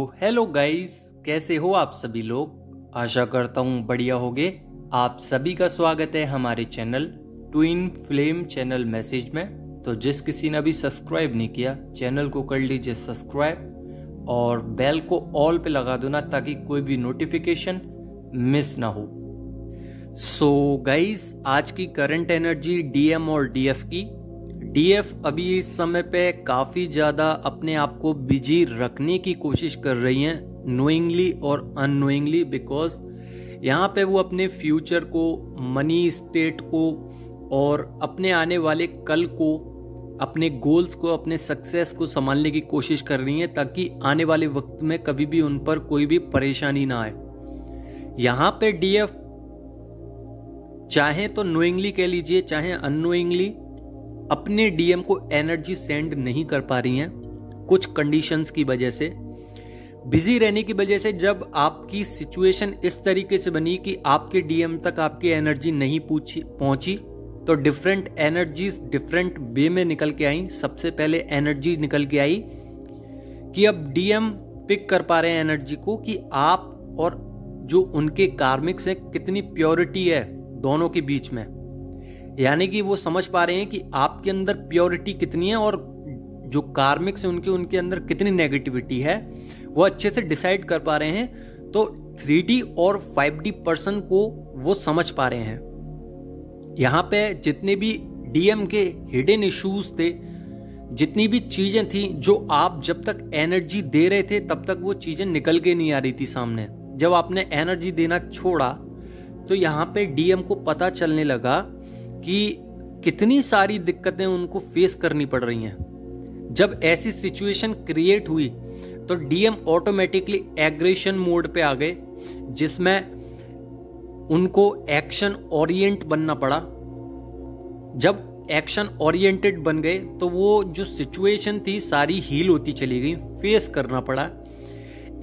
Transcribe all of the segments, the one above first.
Hello guys, कैसे हो आप सभी लोग। आशा करता हूँ बढ़िया होगे। आप सभी का स्वागत है हमारे channel twin flame channel message में। तो जिस किसी ने अभी सब्सक्राइब नहीं किया, चैनल को कर लीजिए सब्सक्राइब और बेल को ऑल पे लगा दो ना, ताकि कोई भी नोटिफिकेशन मिस ना हो। सो गाइस, आज की करंट एनर्जी डीएम और डीएफ की। डीएफ अभी इस समय पे काफ़ी ज़्यादा अपने आप को बिजी रखने की कोशिश कर रही हैं, नोइंगली और अननोइंगली, बिकॉज यहाँ पे वो अपने फ्यूचर को, मनी स्टेट को और अपने आने वाले कल को, अपने गोल्स को, अपने सक्सेस को संभालने की कोशिश कर रही हैं, ताकि आने वाले वक्त में कभी भी उन पर कोई भी परेशानी ना आए। यहाँ पे डीएफ चाहे तो नोइंगली कह लीजिए, चाहे अननोइंगली, अपने डीएम को एनर्जी सेंड नहीं कर पा रही हैं कुछ कंडीशंस की वजह से, बिजी रहने की वजह से। जब आपकी सिचुएशन इस तरीके से बनी कि आपके डीएम तक आपकी एनर्जी नहीं पहुंची, तो डिफरेंट एनर्जीज डिफरेंट वे में निकल के आई। सबसे पहले एनर्जी निकल के आई कि अब डीएम पिक कर पा रहे हैं एनर्जी को कि आप और जो उनके कार्मिक्स हैं कितनी प्योरिटी है दोनों के बीच में। यानी कि वो समझ पा रहे हैं कि आपके अंदर प्योरिटी कितनी है और जो कार्मिक्स हैं उनके अंदर कितनी नेगेटिविटी है, वो अच्छे से डिसाइड कर पा रहे हैं। तो 3D और 5D पर्सन को वो समझ पा रहे हैं। यहाँ पे जितने भी डीएम के हिडन इश्यूज थे, जितनी भी चीजें थी जो आप जब तक एनर्जी दे रहे थे तब तक वो चीजें निकल के नहीं आ रही थी सामने। जब आपने एनर्जी देना छोड़ा तो यहाँ पे डीएम को पता चलने लगा कि कितनी सारी दिक्कतें उनको फेस करनी पड़ रही हैं। जब ऐसी सिचुएशन क्रिएट हुई तो डीएम ऑटोमेटिकली एग्रेशन मोड पे आ गए, जिसमें उनको एक्शन ओरिएंट बनना पड़ा। जब एक्शन ओरिएंटेड बन गए तो वो जो सिचुएशन थी सारी हील होती चली गई, फेस करना पड़ा।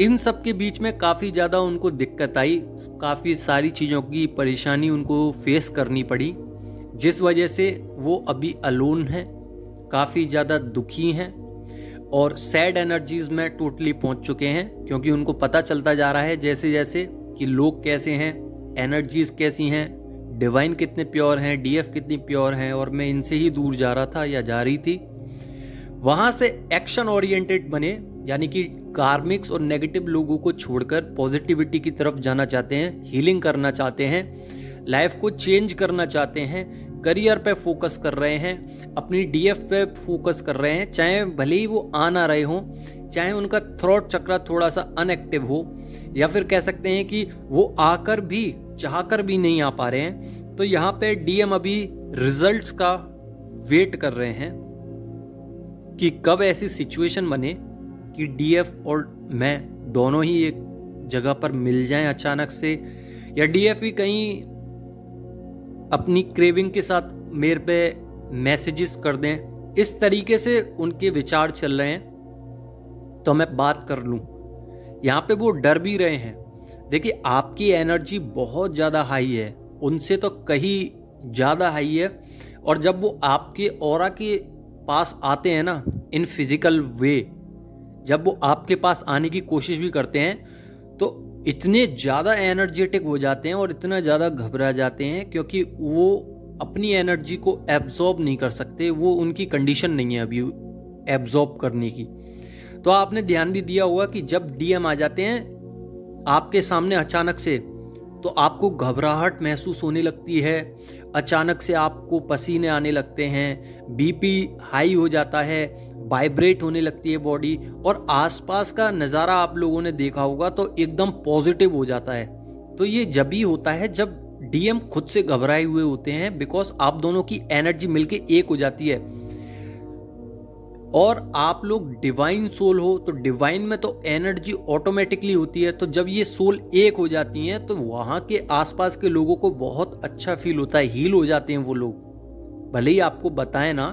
इन सब के बीच में काफ़ी ज़्यादा उनको दिक्कत आई, काफ़ी सारी चीज़ों की परेशानी उनको फेस करनी पड़ी, जिस वजह से वो अभी अलोन हैं, काफ़ी ज़्यादा दुखी हैं और सैड एनर्जीज में टोटली पहुंच चुके हैं। क्योंकि उनको पता चलता जा रहा है जैसे जैसे कि लोग कैसे हैं, एनर्जीज कैसी हैं, डिवाइन कितने प्योर हैं, डीएफ कितनी प्योर हैं, और मैं इनसे ही दूर जा रहा था या जा रही थी। वहाँ से एक्शन ओरिएंटेड बने, यानी कि कार्मिक्स और नेगेटिव लोगों को छोड़कर पॉजिटिविटी की तरफ जाना चाहते हैं, हीलिंग करना चाहते हैं, लाइफ को चेंज करना चाहते हैं, करियर पे फोकस कर रहे हैं, अपनी डीएफ पे फोकस कर रहे हैं। चाहे भले ही वो आ ना रहे हों, चाहे उनका थ्रॉट चक्र थोड़ा सा अनएक्टिव हो, या फिर कह सकते हैं कि वो आकर भी चाहकर भी नहीं आ पा रहे हैं। तो यहाँ पे डीएम अभी रिजल्ट्स का वेट कर रहे हैं कि कब ऐसी सिचुएशन बने कि डीएफ और मैं दोनों ही एक जगह पर मिल जाएं अचानक से, या डीएफ ही कहीं अपनी क्रेविंग के साथ मेरे पे मैसेजेस कर दें। इस तरीके से उनके विचार चल रहे हैं। तो मैं बात कर लूं, यहाँ पे वो डर भी रहे हैं। देखिए, आपकी एनर्जी बहुत ज़्यादा हाई है, उनसे तो कहीं ज़्यादा हाई है। और जब वो आपके ऑरा के पास आते हैं ना, इन फिजिकल वे, जब वो आपके पास आने की कोशिश भी करते हैं तो इतने ज़्यादा एनर्जेटिक हो जाते हैं और इतना ज़्यादा घबरा जाते हैं, क्योंकि वो अपनी एनर्जी को एब्जॉर्ब नहीं कर सकते। वो उनकी कंडीशन नहीं है अभी एब्जॉर्ब करने की। तो आपने ध्यान भी दिया होगा कि जब डीएम आ जाते हैं आपके सामने अचानक से, तो आपको घबराहट महसूस होने लगती है, अचानक से आपको पसीने आने लगते हैं, बीपी हाई हो जाता है, वाइब्रेट होने लगती है बॉडी, और आसपास का नज़ारा आप लोगों ने देखा होगा तो एकदम पॉजिटिव हो जाता है। तो ये जब ही होता है जब डीएम खुद से घबराए हुए होते हैं, बिकॉज आप दोनों की एनर्जी मिलके एक हो जाती है। और आप लोग डिवाइन सोल हो तो डिवाइन में तो एनर्जी ऑटोमेटिकली होती है। तो जब ये सोल एक हो जाती हैं तो वहाँ के आसपास के लोगों को बहुत अच्छा फील होता है, हील हो जाते हैं वो लोग। भले ही आपको बताएं ना,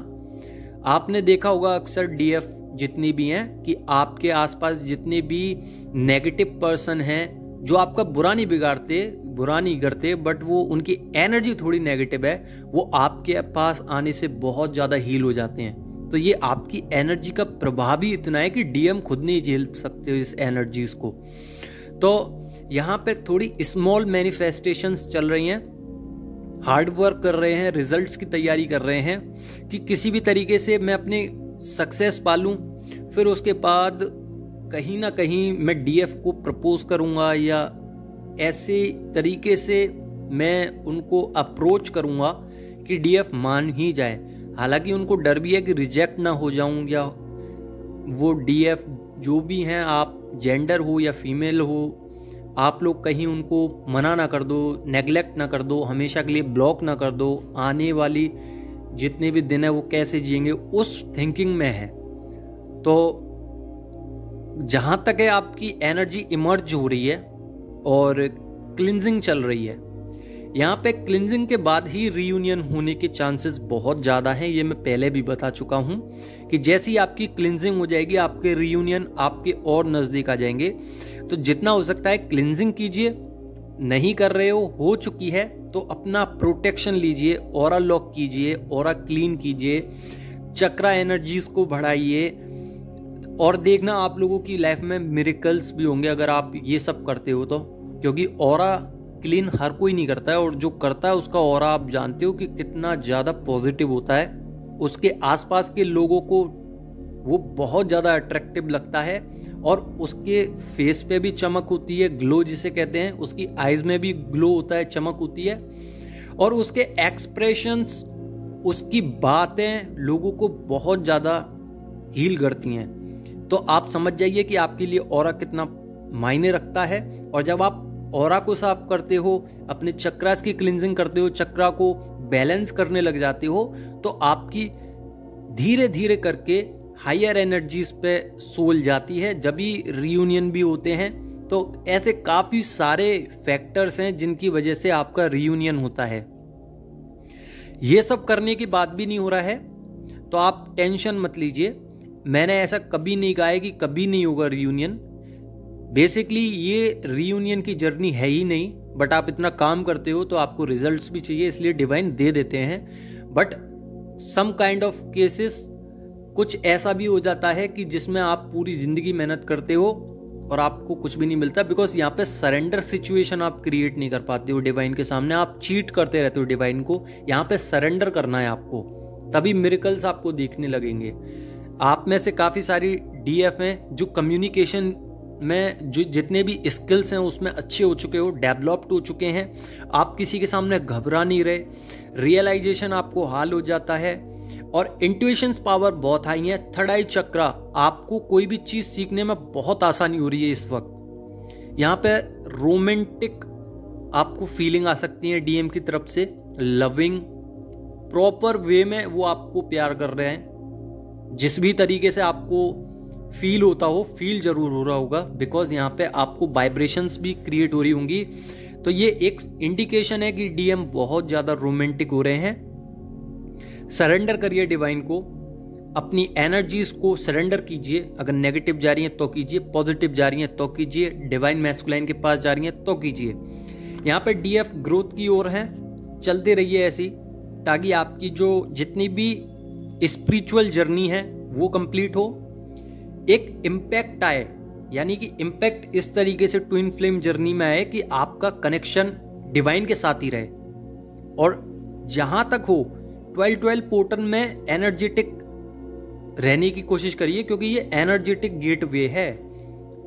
आपने देखा होगा अक्सर डीएफ जितनी भी हैं कि आपके आसपास जितने भी नेगेटिव पर्सन हैं जो आपका बुरा नहीं बिगाड़ते, बुरा नहीं करते, बट वो उनकी एनर्जी थोड़ी नेगेटिव है, वो आपके पास आने से बहुत ज़्यादा हील हो जाते हैं। तो ये आपकी एनर्जी का प्रभाव ही इतना है कि डीएम खुद नहीं झेल सकते हो इस एनर्जीज को। तो यहाँ पे थोड़ी स्मॉल मैनिफेस्टेशंस चल रही हैं, हार्ड वर्क कर रहे हैं, रिजल्ट्स की तैयारी कर रहे हैं कि किसी भी तरीके से मैं अपनी सक्सेस पालूं, फिर उसके बाद कहीं ना कहीं मैं डीएफ को प्रपोज करूंगा या ऐसे तरीके से मैं उनको अप्रोच करूंगा कि डीएफ मान ही जाए। हालांकि उनको डर भी है कि रिजेक्ट ना हो जाऊं, या वो डीएफ जो भी हैं, आप जेंडर हो या फीमेल हो, आप लोग कहीं उनको मना ना कर दो, नेग्लेक्ट ना कर दो, हमेशा के लिए ब्लॉक ना कर दो, आने वाली जितने भी दिन है वो कैसे जिएंगे उस थिंकिंग में है। तो जहां तक है आपकी एनर्जी इमर्ज हो रही है और क्लिनजिंग चल रही है, यहाँ पे क्लिनजिंग के बाद ही रीयूनियन होने के चांसेस बहुत ज़्यादा हैं। ये मैं पहले भी बता चुका हूँ कि जैसे ही आपकी क्लिनजिंग हो जाएगी आपके रीयूनियन आपके और नज़दीक आ जाएंगे। तो जितना हो सकता है क्लिनजिंग कीजिए, नहीं कर रहे हो चुकी है तो अपना प्रोटेक्शन लीजिए, ऑरा लॉक कीजिए, ऑरा क्लीन कीजिए, चक्रा एनर्जीज को बढ़ाइए और देखना आप लोगों की लाइफ में मिरेकल्स भी होंगे अगर आप ये सब करते हो तो। क्योंकि ऑरा क्लीन हर कोई नहीं करता है, और जो करता है उसका ऑरा आप जानते हो कि कितना ज़्यादा पॉजिटिव होता है, उसके आसपास के लोगों को वो बहुत ज़्यादा अट्रैक्टिव लगता है और उसके फेस पे भी चमक होती है, ग्लो जिसे कहते हैं, उसकी आईज में भी ग्लो होता है, चमक होती है, और उसके एक्सप्रेशंस, उसकी बातें लोगों को बहुत ज़्यादा हील करती हैं। तो आप समझ जाइए कि आपके लिए ऑरा कितना मायने रखता है। और जब आप ऑरा को साफ करते हो, अपने चक्रास की क्लिनजिंग करते हो, चक्रा को बैलेंस करने लग जाते हो, तो आपकी धीरे धीरे करके हायर एनर्जीज पे सोल जाती है। जब भी रीयूनियन भी होते हैं तो ऐसे काफी सारे फैक्टर्स हैं जिनकी वजह से आपका रीयूनियन होता है। ये सब करने की बात भी नहीं हो रहा है तो आप टेंशन मत लीजिए। मैंने ऐसा कभी नहीं कहा है कि कभी नहीं होगा रीयूनियन। बेसिकली ये रीयूनियन की जर्नी है ही नहीं, बट आप इतना काम करते हो तो आपको रिजल्ट्स भी चाहिए, इसलिए डिवाइन दे देते हैं। But some kind of cases कुछ ऐसा भी हो जाता है कि जिसमें आप पूरी जिंदगी मेहनत करते हो और आपको कुछ भी नहीं मिलता, बिकॉज यहाँ पे सरेंडर सिचुएशन आप क्रिएट नहीं कर पाते हो डिवाइन के सामने। आप चीट करते रहते हो डिवाइन को। यहाँ पे सरेंडर करना है आपको, तभी मिरेकल्स आपको दिखने लगेंगे। आप में से काफी सारी डीएफ हैं जो कम्युनिकेशन में जो जितने भी स्किल्स हैं उसमें अच्छे हो चुके हो, डेवलप्ड हो चुके हैं। आप किसी के सामने घबरा नहीं रहे, रियलाइजेशन आपको हाल हो जाता है और इंट्यूशंस पावर बहुत हाई है। थर्ड आई चक्रा, आपको कोई भी चीज सीखने में बहुत आसानी हो रही है इस वक्त। यहाँ पे रोमांटिक आपको फीलिंग आ सकती है डीएम की तरफ से, लविंग प्रॉपर वे में वो आपको प्यार कर रहे हैं। जिस भी तरीके से आपको फील होता हो, फील जरूर हो रहा होगा, बिकॉज यहाँ पे आपको वाइब्रेशंस भी क्रिएट हो रही होंगी। तो ये एक इंडिकेशन है कि डीएम बहुत ज्यादा रोमांटिक हो रहे हैं। सरेंडर करिए डिवाइन को, अपनी एनर्जीज को सरेंडर कीजिए। अगर नेगेटिव जा रही है तो कीजिए, पॉजिटिव जा रही है तो कीजिए, डिवाइन मैस्कुलाइन के पास जा रही है तो कीजिए। यहाँ पे डीएफ ग्रोथ की ओर है, चलते रहिए ऐसी, ताकि आपकी जो जितनी भी स्पिरिचुअल जर्नी है वो कंप्लीट हो, एक इम्पैक्ट आए। यानी कि इम्पैक्ट इस तरीके से ट्विन फ्लेम जर्नी में आए कि आपका कनेक्शन डिवाइन के साथ ही रहे। और जहां तक हो 12-12 पोर्टल में एनर्जेटिक रहने की कोशिश करिए, क्योंकि ये एनर्जेटिक गेटवे है,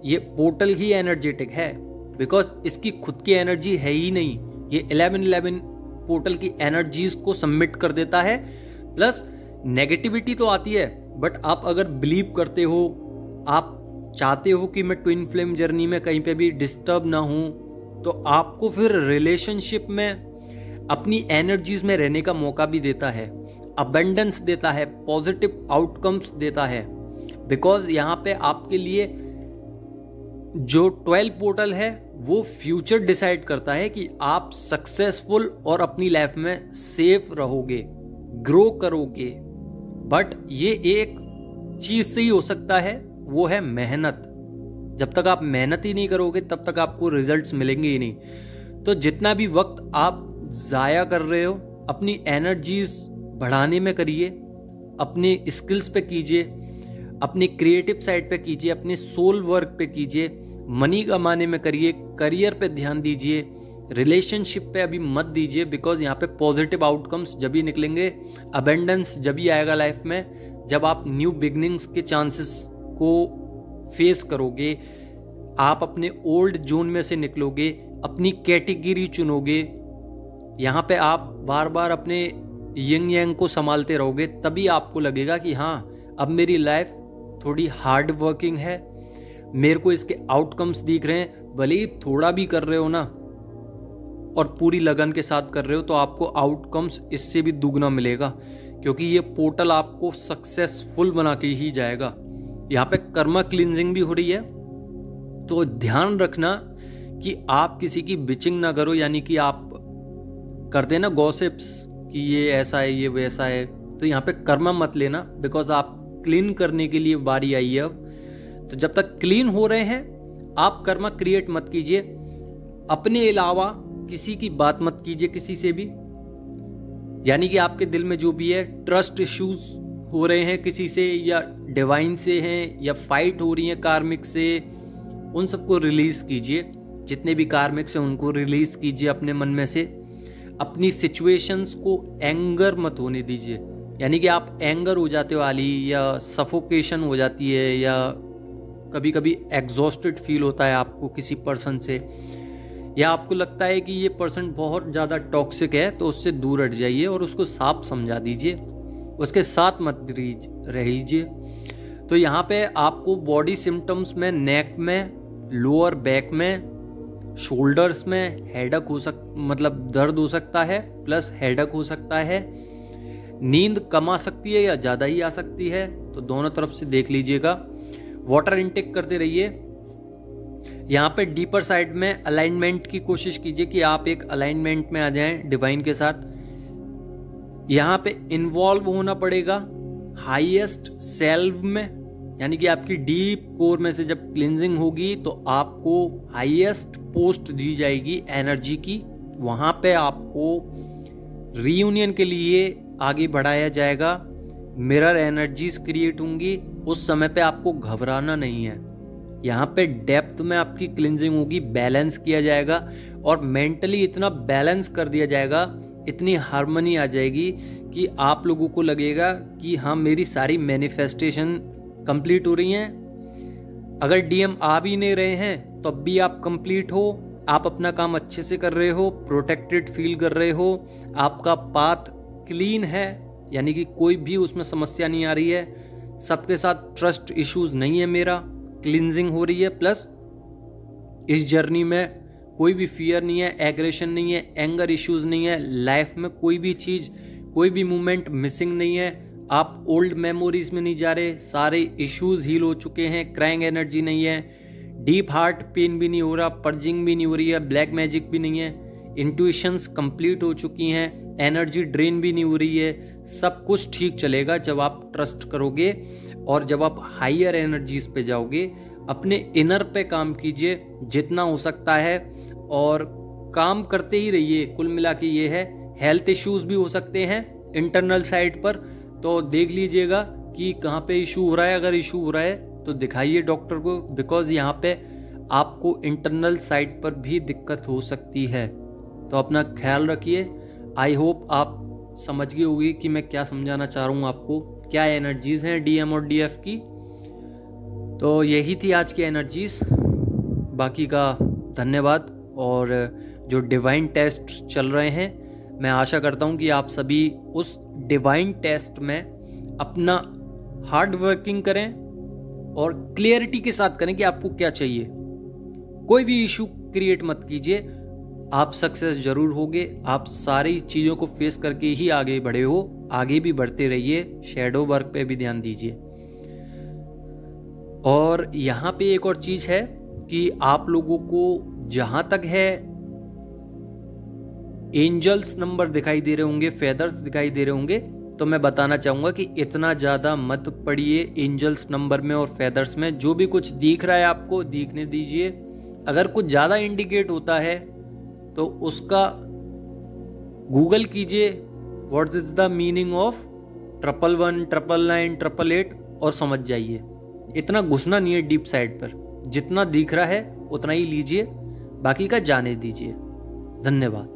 ये पोर्टल ही एनर्जेटिक है, बिकॉज इसकी खुद की एनर्जी है ही नहीं। ये 11-11 पोर्टल की एनर्जीज को सबमिट कर देता है। प्लस नेगेटिविटी तो आती है, बट आप अगर बिलीव करते हो, आप चाहते हो कि मैं ट्विन फ्लेम जर्नी में कहीं पे भी डिस्टर्ब ना हूं, तो आपको फिर रिलेशनशिप में अपनी एनर्जीज में रहने का मौका भी देता है, अबेंडेंस देता है, पॉजिटिव आउटकम्स देता है। बिकॉज यहाँ पे आपके लिए जो 12 पोर्टल है वो फ्यूचर डिसाइड करता है कि आप सक्सेसफुल और अपनी लाइफ में सेफ रहोगे, ग्रो करोगे। बट ये एक चीज से ही हो सकता है, वो है मेहनत। जब तक आप मेहनत ही नहीं करोगे तब तक आपको रिजल्ट्स मिलेंगे ही नहीं। तो जितना भी वक्त आप जाया कर रहे हो अपनी एनर्जीज बढ़ाने में करिए, अपने स्किल्स पे कीजिए, अपनी क्रिएटिव साइड पे कीजिए, अपने सोल वर्क पे कीजिए, मनी कमाने में करिए, करियर पे ध्यान दीजिए, रिलेशनशिप पे अभी मत दीजिए, बिकॉज यहाँ पे पॉजिटिव आउटकम्स जब ही निकलेंगे, अबेंडेंस जब ही आएगा लाइफ में, जब आप न्यू बिगनिंग्स के चांसेस को फेस करोगे, आप अपने ओल्ड जोन में से निकलोगे, अपनी कैटेगरी चुनोगे, यहाँ पे आप बार बार अपने यंग यांग को संभालते रहोगे, तभी आपको लगेगा कि हाँ अब मेरी लाइफ थोड़ी हार्ड वर्किंग है, मेरे को इसके आउटकम्स दिख रहे हैं। भले ही थोड़ा भी कर रहे हो ना और पूरी लगन के साथ कर रहे हो तो आपको आउटकम्स इससे भी दुगना मिलेगा, क्योंकि ये पोर्टल आपको सक्सेसफुल बना के ही जाएगा। यहाँ पे कर्मा क्लींजिंग भी हो रही है, तो ध्यान रखना कि आप किसी की बिचिंग ना करो, यानी कि आप करते हैं ना गॉसिप्स कि ये ऐसा है ये वैसा है, तो यहाँ पे कर्मा मत लेना, बिकॉज आप क्लीन करने के लिए बारी आई है अब। तो जब तक क्लीन हो रहे हैं आप कर्मा क्रिएट मत कीजिए, अपने अलावा किसी की बात मत कीजिए किसी से भी, यानी कि आपके दिल में जो भी है ट्रस्ट इश्यूज हो रहे हैं किसी से, या डिवाइन से हैं, या फाइट हो रही है कार्मिक से, उन सबको रिलीज कीजिए। जितने भी कार्मिक्स हैं उनको रिलीज कीजिए अपने मन में से। अपनी सिचुएशंस को एंगर मत होने दीजिए, यानी कि आप एंगर हो जाते हो आली, या सफोकेशन हो जाती है, या कभी कभी एग्जॉस्टेड फील होता है आपको किसी पर्सन से, या आपको लगता है कि ये पर्सन बहुत ज़्यादा टॉक्सिक है, तो उससे दूर हट जाइए और उसको साफ समझा दीजिए, उसके साथ मत रहिए। तो यहाँ पे आपको बॉडी सिम्टम्स में नेक में, लोअर बैक में, शोल्डर्स में हेडक मतलब दर्द हो सकता है, प्लस हेडक हो सकता है, नींद कम आ सकती है या ज़्यादा ही आ सकती है, तो दोनों तरफ से देख लीजिएगा। वाटर इनटेक करते रहिए। यहाँ पे डीपर साइड में अलाइनमेंट की कोशिश कीजिए कि आप एक अलाइनमेंट में आ जाएं डिवाइन के साथ। यहाँ पे इन्वॉल्व होना पड़ेगा हाईएस्ट सेल्फ में, यानी कि आपकी डीप कोर में से जब क्लींजिंग होगी तो आपको हाईएस्ट पोस्ट दी जाएगी एनर्जी की, वहां पे आपको रीयूनियन के लिए आगे बढ़ाया जाएगा, मिरर एनर्जीज क्रिएट होंगी, उस समय पे आपको घबराना नहीं है। यहाँ पे डेप्थ में आपकी क्लींजिंग होगी, बैलेंस किया जाएगा, और मेंटली इतना बैलेंस कर दिया जाएगा, इतनी हार्मनी आ जाएगी कि आप लोगों को लगेगा कि हाँ मेरी सारी मैनिफेस्टेशन कंप्लीट हो रही हैं। अगर डीएम आ भी नहीं रहे हैं तो अब भी आप कंप्लीट हो, आप अपना काम अच्छे से कर रहे हो, प्रोटेक्टेड फील कर रहे हो, आपका पाथ क्लीन है, यानी कि कोई भी उसमें समस्या नहीं आ रही है, सबके साथ ट्रस्ट इश्यूज नहीं है, मेरा क्लींजिंग हो रही है, प्लस इस जर्नी में कोई भी फियर नहीं है, एग्रेशन नहीं है, एंगर इश्यूज नहीं है, लाइफ में कोई भी चीज, कोई भी मोमेंट मिसिंग नहीं है, आप ओल्ड मेमोरीज में नहीं जा रहे, सारे इश्यूज हील हो चुके हैं, क्राइंग एनर्जी नहीं है, डीप हार्ट पेन भी नहीं हो रहा, पर्जिंग भी नहीं हो रही है, ब्लैक मैजिक भी नहीं है, इंट्यूशंस कंप्लीट हो चुकी हैं, एनर्जी ड्रेन भी नहीं हो रही है, सब कुछ ठीक चलेगा जब आप ट्रस्ट करोगे और जब आप हायर एनर्जीज पे जाओगे। अपने इनर पे काम कीजिए जितना हो सकता है और काम करते ही रहिए। कुल मिला के ये है, हेल्थ इश्यूज भी हो सकते हैं इंटरनल साइड पर, तो देख लीजिएगा कि कहाँ पे इशू हो रहा है। अगर इशू हो रहा है तो दिखाइए डॉक्टर को, बिकॉज यहाँ पे आपको इंटरनल साइड पर भी दिक्कत हो सकती है। तो अपना ख्याल रखिए। आई होप आप समझ गए होगी कि मैं क्या समझाना चाह रहा हूँ आपको, क्या एनर्जीज हैं डीएम और डीएफ की। तो यही थी आज की एनर्जीज, बाकी का धन्यवाद। और जो डिवाइन टेस्ट चल रहे हैं, मैं आशा करता हूँ कि आप सभी उस डिवाइन टेस्ट में अपना हार्ड वर्किंग करें और क्लियरिटी के साथ करें कि आपको क्या चाहिए। कोई भी इशू क्रिएट मत कीजिए, आप सक्सेस जरूर होगे। आप सारी चीज़ों को फेस करके ही आगे बढ़े हो, आगे भी बढ़ते रहिए। शैडो वर्क पे भी ध्यान दीजिए। और यहाँ पे एक और चीज़ है कि आप लोगों को जहां तक है एंजल्स नंबर दिखाई दे रहे होंगे, फेदर्स दिखाई दे रहे होंगे, तो मैं बताना चाहूँगा कि इतना ज़्यादा मत पड़िए एंजल्स नंबर में और फेदर्स में। जो भी कुछ दिख रहा है आपको दिखने दीजिए। अगर कुछ ज़्यादा इंडिकेट होता है तो उसका गूगल कीजिए, what is the meaning of 111, 999, 888 और समझ जाइए। इतना घुसना नहीं है डीप साइड पर, जितना दिख रहा है उतना ही लीजिए, बाकी का जाने दीजिए। धन्यवाद।